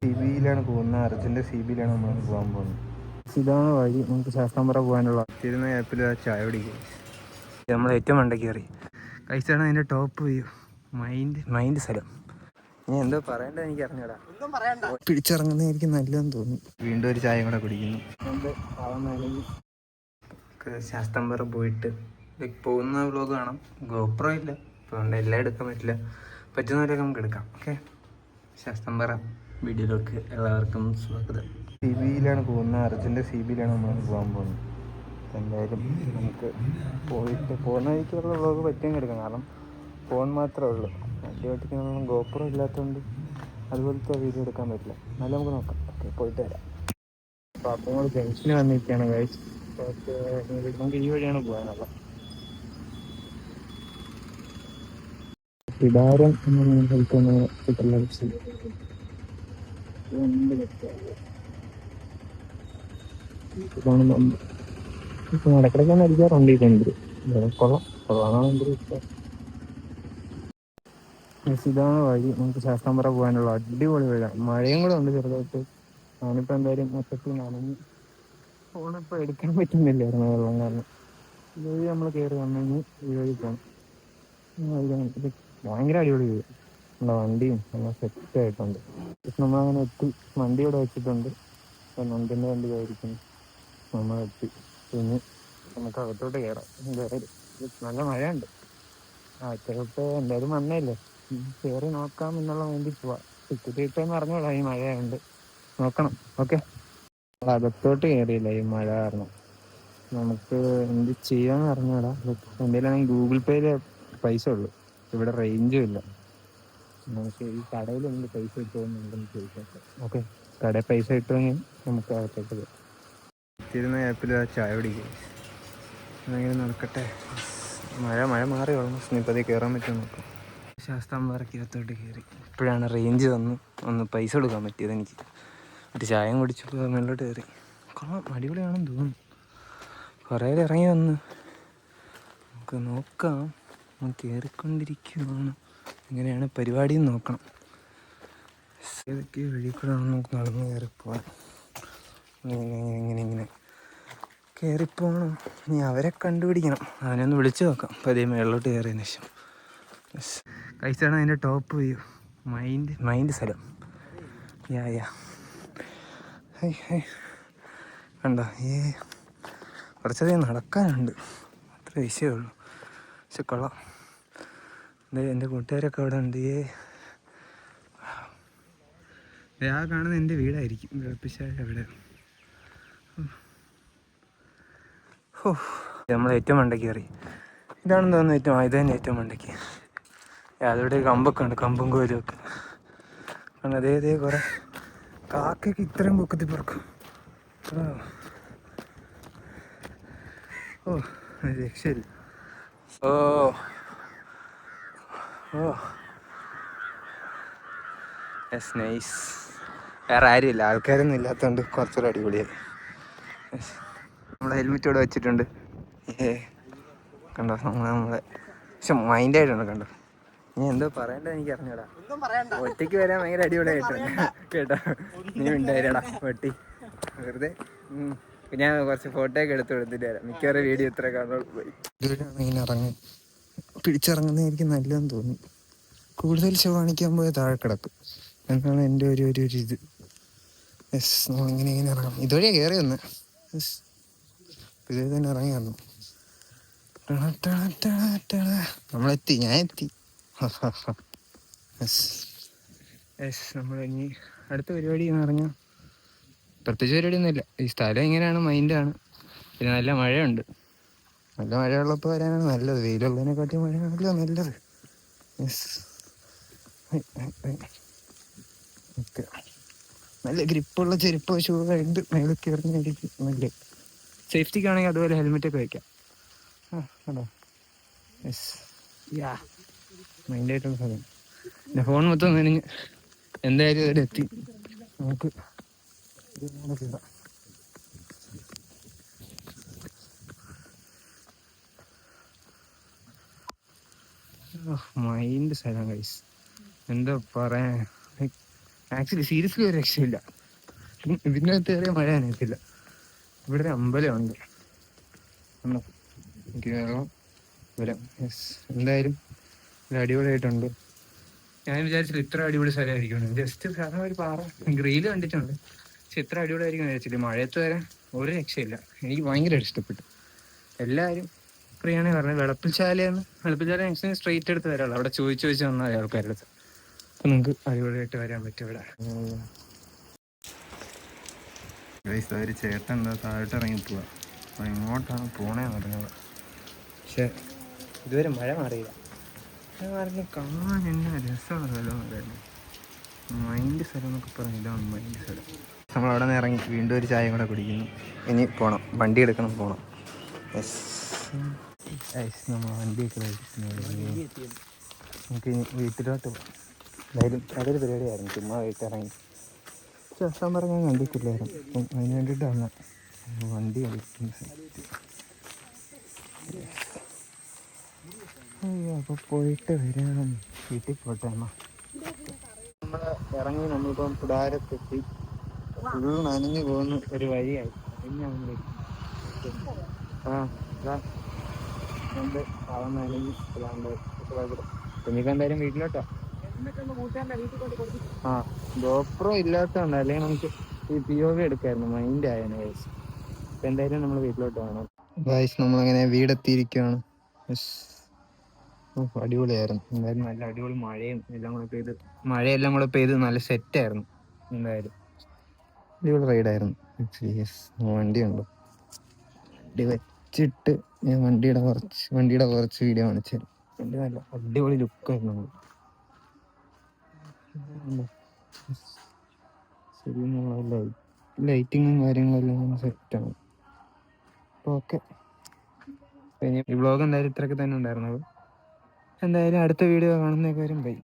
CBയിലാണ് പോകുന്നത്. അർജുൻ്റെ CBയിലാണ് നമ്മൾ പോകാൻ പോകുന്നത്. ഇതാണ് വഴി. നമുക്ക് ശാസ്താംപുറ പോകാനുള്ള തിരുന്ന ആപ്പിൽ ചായ പിടിക്കുക. നമ്മൾ ഏറ്റവും മണ്ടയ്ക്ക് കയറി കഴിച്ചാണ് അതിൻ്റെ ടോപ്പ് വ്യൂ. മൈൻഡ് സ്ഥലം. ഞാൻ എന്തോ പറയേണ്ടത് എനിക്ക് അറിഞ്ഞൂടാ. പിടിച്ചിറങ്ങുന്നതായിരിക്കും നല്ലതെന്ന് തോന്നി. വീണ്ടും ഒരു ചായ കൂടെ കുടിക്കുന്നു. ശാസ്താംപുറ പോയിട്ട് പോകുന്ന വ്ലോഗ് കാണാം. ഗോപ്രോ ഇല്ല, അതുകൊണ്ട് എല്ലാം എടുക്കാൻ പറ്റില്ല. പറ്റുന്നവരൊക്കെ നമുക്ക് എടുക്കാം. ഓക്കെ, ശാസ്താംപുറ വീഡിയോയിലേക്ക് എല്ലാവർക്കും സ്വാഗതം. CBയിലാണ് പോകുന്നത്. അർജുൻ്റെ CBയിലാണ് നമ്മൾ പോകാൻ പോകുന്നത്. എന്തായാലും നമുക്ക് പോയിട്ട് പോകുന്ന വഴിക്കുള്ള വ്ലോഗ് പറ്റുമെങ്കിൽ എടുക്കാം. കാരണം ഫോൺ മാത്രമേ ഉള്ളൂ. വണ്ടി ഓട്ടിക്കാനൊന്നും ഗോപ്രോ ഇല്ലാത്തതുകൊണ്ട് അതുപോലത്തെ വീഡിയോ എടുക്കാൻ പറ്റില്ല. എന്നാലും നമുക്ക് നോക്കാം. ഓക്കെ, പോയിട്ട് വരാം. അപ്പോൾ അപ്പോൾ നമ്മൾ ജംഗ്ഷനിൽ വന്നിരിക്കുകയാണ് ഗൈസ്. നമുക്ക് ഈ വഴിയാണ് പോകാനുള്ളത്. പിടാരം എന്ന സ്ഥലത്തൊന്ന് ഇപ്പൊ ഇടക്കിടക്കാണ് അടിക്കാറുണ്ട് ഈ കണ്ടു. കൊള്ളാം. ഇതാണ് വഴി. നമുക്ക് ശാസ്താംപുറ പോകാനുള്ള അടിപൊളി വഴിയാണ്. മഴയും കൂടെ ഉണ്ട് ചെറുതായിട്ട്. ഞാനിപ്പോൾ എന്തായാലും മൊത്തത്തിൽ നനഞ്ഞ് ഫോണിപ്പോൾ എടുക്കാൻ പറ്റുന്നില്ലായിരുന്നു വെള്ളം കാരണം. ഈ വഴി നമ്മൾ കയറി വന്നെങ്കിൽ ഈ വഴി പോകണം. ഇത് ഭയങ്കര അടിപൊളി വഴി. നമ്മുടെ വണ്ടിയും നമ്മൾ സെറ്റ് ആയിട്ടുണ്ട്. നമ്മളങ്ങനെ എത്തി. വണ്ടി ഇവിടെ വെച്ചിട്ടുണ്ട്. നന്ദിൻ്റെ വണ്ടി ആയിരിക്കും. നമ്മളെത്തി. പിന്നെ നമുക്ക് അകത്തോട്ട് കയറാം. നല്ല മഴയുണ്ട്. അകത്തോട്ട് എന്തായാലും വന്നേല്ലേ, കയറി നോക്കാം എന്നുള്ള വേണ്ടി പോവാം. ടിക്കറ്റ് കിട്ടുമെന്ന് അറിഞ്ഞോളാം. ഈ മഴയുണ്ട്, നോക്കണം. ഓക്കെ, അകത്തോട്ട് കയറിയില്ല ഈ മഴ കാരണം. നമുക്ക് എന്ത് ചെയ്യാന്ന് അറിഞ്ഞൂടാ. എന്തെങ്കിലും ഗൂഗിൾ പേയിൽ പൈസ ഉള്ളു. ഇവിടെ റേഞ്ചും ഇല്ല. നമുക്ക് ഈ കടയിൽ എന്ത് പൈസ കിട്ടുമെന്നുണ്ടെന്ന് ചോദിക്കാം. ഓക്കെ, കടയിൽ പൈസ കിട്ടുമെങ്കിൽ നമുക്ക് അകത്തോട്ട് പോകാം. തിരുന്ന ആപ്പിൽ ചായ പിടിക്കുക. അങ്ങനെ നടക്കട്ടെ. മഴ മാറി ഓൾമോസ്റ്റ്. ഇനിയിപ്പോൾ അതിൽ കയറാൻ പറ്റുമോ നോക്കാം. ശാസ്താംപുറക്കകത്തോട്ട് കയറി. ഇപ്പോഴാണ് റേഞ്ച് ഒന്ന് പൈസ കൊടുക്കാൻ പറ്റിയത് എനിക്ക്. ഒരു ചായം കുടിച്ചു മുകളിലോട്ട് കയറി. അടിപൊളിയാണെന്ന് തോന്നുന്നു. കുറേ ഇറങ്ങി വന്ന് നമുക്ക് നോക്കാം. കയറിക്കൊണ്ടിരിക്കുകയാണ്. എങ്ങനെയാണ് പരിപാടിയും നോക്കണം. ഏതൊക്കെ വഴി കൂടെ നമുക്ക് നടന്ന് കയറിപ്പോവാൻ. ഇങ്ങനെ കയറിപ്പോകണം. ഇനി അവരെ കണ്ടുപിടിക്കണം. അവനൊന്ന് വിളിച്ചു നോക്കാം. അപ്പോൾ അതേ മേളിലോട്ട് കയറിയതിന് ശേഷം കഴിച്ചാണ് അതിൻ്റെ ടോപ്പ് വ്യൂ. മൈൻഡ് സ്ഥലം. യാ കണ്ടോ? കുറച്ചധികം നടക്കാനുണ്ട്, അത്ര വിഷയമുള്ളൂ. പക്ഷെ കൊള്ളാം. എൻ്റെ കൂട്ടുകാരൊക്കെ അവിടെ ഉണ്ട്. ആ കാണുന്നത് എൻ്റെ വീടായിരിക്കും. വിളപ്പിച്ചാൽ അവിടെ. നമ്മൾ ഏറ്റവും മണ്ടയ്ക്ക് കയറി. ഇതാണെന്ന് തോന്നുന്നു ഇത് തന്നെ ഏറ്റവും മണ്ടയ്ക്ക്. അതോടെ കമ്പൊക്കെ ഉണ്ട്, കമ്പും കോലും ഒക്കെ. കാരണം അതേ കുറെ കാക്കയൊക്കെ ഇത്രയും പൊക്കത്തിൽ പറക്കും. ശരി. Yes, nice. വേറെ ആരുമില്ല, ആൾക്കാരൊന്നും ഇല്ലാത്തതുകൊണ്ട് കുറച്ചുകൂടെ അടിപൊളിയായി. നമ്മൾ ഹെൽമെറ്റ് ഇവിടെ വെച്ചിട്ടുണ്ട്. കണ്ടോ നമ്മളെ. പക്ഷെ മൈൻഡായിട്ടുണ്ട്. കണ്ടോ, നീ എന്തോ പറയേണ്ടത് എനിക്ക് അറിഞ്ഞൂടാ. ഒറ്റയ്ക്ക് വരാൻ ഭയങ്കര അടിപൊളിയായിട്ടുണ്ട് കേട്ടോ. നീ ഉണ്ടായിരടാ ഒട്ടി. വെറുതെ ഞാൻ കുറച്ച് ഫോട്ടോ ഒക്കെ എടുത്ത് കൊടുത്തിട്ട് വരാം. മിക്കവാറും വീഡിയോ ഇത്ര കാണുള്ളൂ. പോയി ഇങ്ങനെ ഇറങ്ങി പിടിച്ചിറങ്ങുന്നതായിരിക്കും നല്ലതെന്ന് തോന്നി. കൂടുതൽ ഷോ കാണിക്കാൻ പോയ താഴെ കിടക്കും എന്നാണ് എൻ്റെ ഒരു ഇത്. യെസ്, നമ്മളിങ്ങനെ ഇറങ്ങാം. ഇതുവഴിയാണ് കയറി വന്ന്. യെസ്, ഇതേ തന്നെ ഇറങ്ങി വന്നു. നമ്മളെത്തി, ഞാൻ എത്തി. യെസ്, നമ്മൾ ഇനി അടുത്ത പരിപാടി എന്ന് പറഞ്ഞാൽ പ്രത്യേകിച്ച് പരിപാടിയൊന്നുമില്ല. ഈ സ്ഥലം ഇങ്ങനെയാണ്, മൈൻഡാണ്. പിന്നെ നല്ല മഴയുണ്ട്. നല്ല മഴയുള്ളപ്പോൾ വരാനാണ് നല്ലത്. വെയിലുള്ളതിനെക്കാട്ടി മഴയാണല്ലോ നല്ലത്. Yes, okay. നല്ല ഗ്രിപ്പുള്ള ചെരുപ്പോ ഷൂ ഉണ്ട്. മേളിൽ കയറുന്നതായിരിക്കും നല്ല. സേഫ്റ്റിക്കാണെങ്കിൽ അതുപോലെ ഹെൽമെറ്റൊക്കെ വയ്ക്കാം. കേട്ടോ. യെസ്, മൈൻഡായിട്ടുള്ള സ്ഥലം. എൻ്റെ ഫോൺ മൊത്തം നനഞ്ഞ് എന്തായാലും ഇവിടെ എത്തി. നമുക്ക് ഇടാം. മൈൻഡ് സ്ഥലം ഗൈസ്. എന്താ പറയാൻ. ആക്ച്വലി സീരിയസ്ലി ഒരു രക്ഷയില്ല. ഇതിൻ്റെ അകത്ത് കയറിയ മഴ നനയത്തില്ല. ഇവിടെ ഒരു അമ്പലമുണ്ട്, എനിക്ക് വരാം. യെസ്, എന്തായാലും ഇത് അടിപൊളിയായിട്ടുണ്ട്. ഞാൻ വിചാരിച്ചില്ല ഇത്ര അടിപൊളി സ്ഥലമായിരിക്കും. ജസ്റ്റ് കാരണം ഒരു പാറ ഗ്രീല് കണ്ടിട്ടുണ്ട്, പക്ഷെ ഇത്ര അടിപൊളിയായിരിക്കും വിചാരിച്ചില്ല. മഴയത്ത് വരാൻ ഒരു രക്ഷയില്ല. എനിക്ക് ഭയങ്കരമായിട്ട് ഇഷ്ടപ്പെട്ടു. എല്ലാവരും ഫ്രീ ആണെങ്കിൽ പറഞ്ഞത് വെളപ്പിൽശാലയെന്ന്. വെളപ്പിൽശാല മാക്സിമം സ്ട്രെയിറ്റ് എടുത്ത് വരാമല്ലോ, അവിടെ ചോദിച്ച് വന്നാൽ ആൾക്കാരുടെ അടുത്ത്. അപ്പം നിങ്ങൾക്ക് അടിപൊളിയായിട്ട് വരാൻ പറ്റും ഇവിടെ. ഒരു ചേട്ടൻ എന്താ താഴോട്ട് ഇറങ്ങി പോവാ. അപ്പോൾ എങ്ങോട്ടാണ് പോണേന്ന് പറഞ്ഞത്, പക്ഷെ ഇതുവരെ മഴ മാറിയില്ല. മഴ മാറി കാണാൻ എന്നാ രസമുള്ള സ്ഥലം. മൈൻഡ് സ്ഥലം എന്നൊക്കെ പറഞ്ഞു, ഇതാണ് മൈൻഡ് സ്ഥലം. നമ്മളവിടെ നിന്ന് ഇറങ്ങി വീണ്ടും ഒരു ചായ കൂടെ കുടിക്കുന്നു. ഇനി പോകണം, വണ്ടി എടുക്കണം, പോകണം. യെസ്, നമ്മൾ വണ്ടിയൊക്കെ നമുക്ക് ഇനി വീട്ടിലോട്ട് പോകാം. എന്തായാലും അതൊരു പരിപാടിയായിരുന്നു, ചുമ്മാ വീട്ടിൽ ഇറങ്ങി ചേർത്താൻ പറഞ്ഞാൽ കണ്ടിട്ടില്ലായിരുന്നു. അപ്പം അതിന് വേണ്ടിയിട്ടാണ് വണ്ടി കളിക്കുന്നത്. അയ്യോ, അപ്പോൾ പോയിട്ട് വരാം, വീട്ടിൽ പോട്ടെ അമ്മ. നമ്മൾ ഇറങ്ങി, നമ്മളിപ്പം കുടാരത്തെത്തി. ഫുൾ നനഞ്ഞു പോകുന്ന ഒരു വഴിയായി. അവൻ നനഞ്ഞു കുഞ്ഞിക്ക് എന്തായാലും വീട്ടിലോട്ടോ. ആ, ഗോപ്രോ ഇല്ലാത്തതുകൊണ്ട്, അല്ലെങ്കിൽ നമുക്ക് ഈ POV എടുക്കായിരുന്നു, മൈൻഡ് ആയതിനു വയസ്സ്. അപ്പം എന്തായാലും നമ്മൾ വീട്ടിലോട്ട് വേണം. വയസ്സ് നമ്മളങ്ങനെ വീടെത്തിയിരിക്കുകയാണ്. അടിപൊളിയായിരുന്നു എന്തായാലും. നല്ല അടിപൊളി മഴയും എല്ലാം കൂടെ പെയ്ത്, മഴയെല്ലാം കൂടെ പെയ്ത് നല്ല സെറ്റായിരുന്നു. എന്തായാലും അടിപൊളി റൈഡായിരുന്നു. വണ്ടിയുണ്ടോ, വണ്ടി വെച്ചിട്ട് ഞാൻ വണ്ടിയുടെ കുറച്ച് വീഡിയോ കാണിച്ചു തരാം. വണ്ടി നല്ല അടിപൊളി ലുക്കായിരുന്നു. ശരി, ലൈറ്റിങ്ങും കാര്യങ്ങളെല്ലാം സെറ്റാണ്. അപ്പോൾ ഓക്കെ, ഈ വ്ളോഗ് എന്തായാലും ഇത്രയൊക്കെ തന്നെ ഉണ്ടായിരുന്നത്. എന്തായാലും അടുത്ത വീഡിയോ കാണുന്നേക്കാരും ബൈ.